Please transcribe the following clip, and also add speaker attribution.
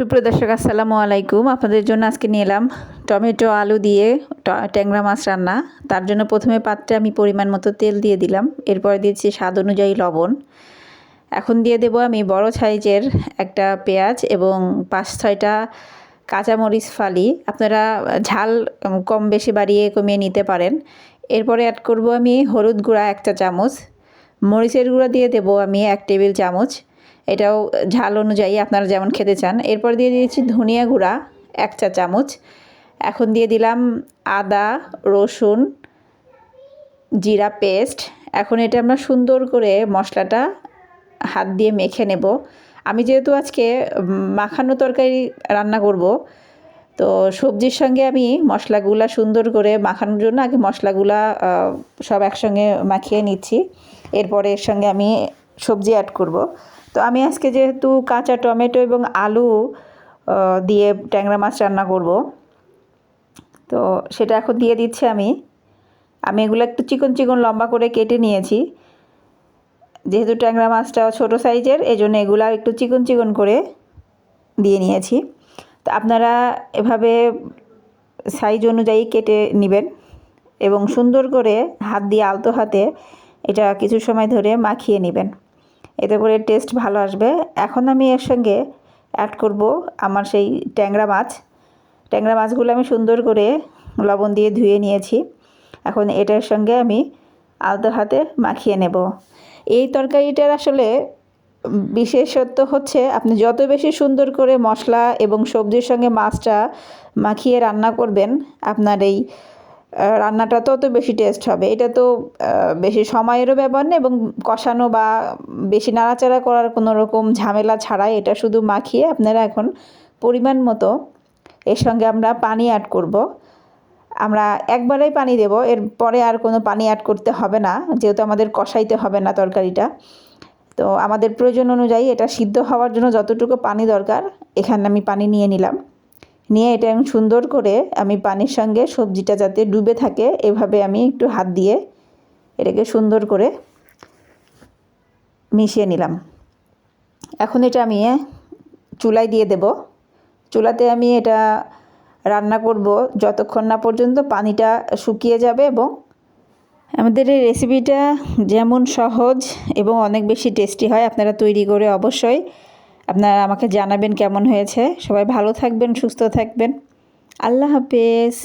Speaker 1: সুপ্রিয় দর্শক আসসালামু আলাইকুম। আপনাদের জন্য আজকে নিয়ে এলাম টমেটো আলু দিয়ে ট্যাংরা মাছ রান্না। তার জন্য প্রথমে পাত্রে আমি পরিমাণ মতো তেল দিয়ে দিলাম, এরপরে দিয়েছি স্বাদ অনুযায়ী লবণ। এখন দিয়ে দেব আমি বড় সাইজের একটা পেঁয়াজ এবং 5-6টা কাঁচামরিচ ফালি। আপনারা ঝাল কম বেশি বাড়িয়ে কমিয়ে নিতে পারেন। এরপরে অ্যাড করব আমি হলুদ গুঁড়া 1 চা চামচ, মরিচের গুঁড়া দিয়ে দেব আমি 1 টেবিল চামচ, এটাও ঝাল অনুযায়ী আপনারা যেমন খেতে চান। এরপর দিয়ে দিয়েছি ধনিয়া গুঁড়া 1 চা চামচ। এখন দিয়ে দিলাম আদা রসুন জিরা পেস্ট। এখন এটা আমরা সুন্দর করে মশলাটা হাত দিয়ে মেখে নেব। আমি যেহেতু আজকে মাখানো তরকারি রান্না করব, তো সবজির সঙ্গে আমি মশলাগুলা সুন্দর করে মাখানোর জন্য আগে মশলাগুলা সব একসঙ্গে মাখিয়ে নিচ্ছি। এরপরে এর সঙ্গে আমি সবজি অ্যাড করব। তো আমি আজকে যেহেতু কাঁচা টমেটো এবং আলু দিয়ে ট্যাংরা মাছ রান্না করব, তো সেটা এখন দিয়ে দিচ্ছি আমি এগুলো একটু চিকন চিকন লম্বা করে কেটে নিয়েছি। যেহেতু ট্যাংরা মাছটা ছোটো সাইজের, এই জন্য এগুলো একটু চিকন চিকন করে দিয়ে নিয়েছি। তো আপনারা এভাবে সাইজ অনুযায়ী কেটে নেবেন এবং সুন্দর করে হাত দিয়ে আলতো হাতে এটা কিছু সময় ধরে মাখিয়ে নেবেন, এতে করে টেস্ট ভালো আসবে। এখন আমি এর সঙ্গে অ্যাড করব আমার সেই ট্যাংরা মাছগুলো আমি সুন্দর করে লবণ দিয়ে ধুয়ে নিয়েছি। এখন এটার সঙ্গে আমি আলতো হাতে মাখিয়ে নেব। এই তরকারিটার আসলে বিশেষত্ব হচ্ছে আপনি যত বেশি সুন্দর করে মশলা এবং সবজির সঙ্গে মাছটা মাখিয়ে রান্না করবেন, আপনার এই রান্নাটা তত বেশি টেস্ট হবে। এটা তো বেশি সময়েরও ব্যাপার নেই এবং কষানো বা বেশি নাড়াচাড়া করার কোনো রকম ঝামেলা ছাড়াই এটা শুধু মাখিয়ে আপনারা এখন পরিমাণ মতো এর সঙ্গে আমরা পানি অ্যাড করব। আমরা একবারেই পানি দেব, এরপরে আর কোনো পানি অ্যাড করতে হবে না, যেহেতু আমাদের কষাইতে হবে না তরকারিটা। তো আমাদের প্রয়োজন অনুযায়ী এটা সিদ্ধ হওয়ার জন্য যতটুকু পানি দরকার এখানে আমি পানি নিয়ে নিলাম। নিয়ে এটা সুন্দর করে আমি পানির সঙ্গে সবজিটা যাতে ডুবে থাকে এভাবে আমি একটু হাত দিয়ে এটাকে সুন্দর করে মিশিয়ে নিলাম। এখন এটা আমি চুলায় দিয়ে দেব। চুলাতে আমি এটা রান্না করব যতক্ষণ না পর্যন্ত পানিটা শুকিয়ে যাবে। এবং আমাদের এই রেসিপিটা যেমন সহজ এবং অনেক বেশি টেস্টি হয়, আপনারা তৈরি করে অবশ্যই আপনারা আমাকে জানাবেন কেমন হয়েছে। সবাই ভালো থাকবেন, সুস্থ থাকবেন। আল্লাহ হাফেজ।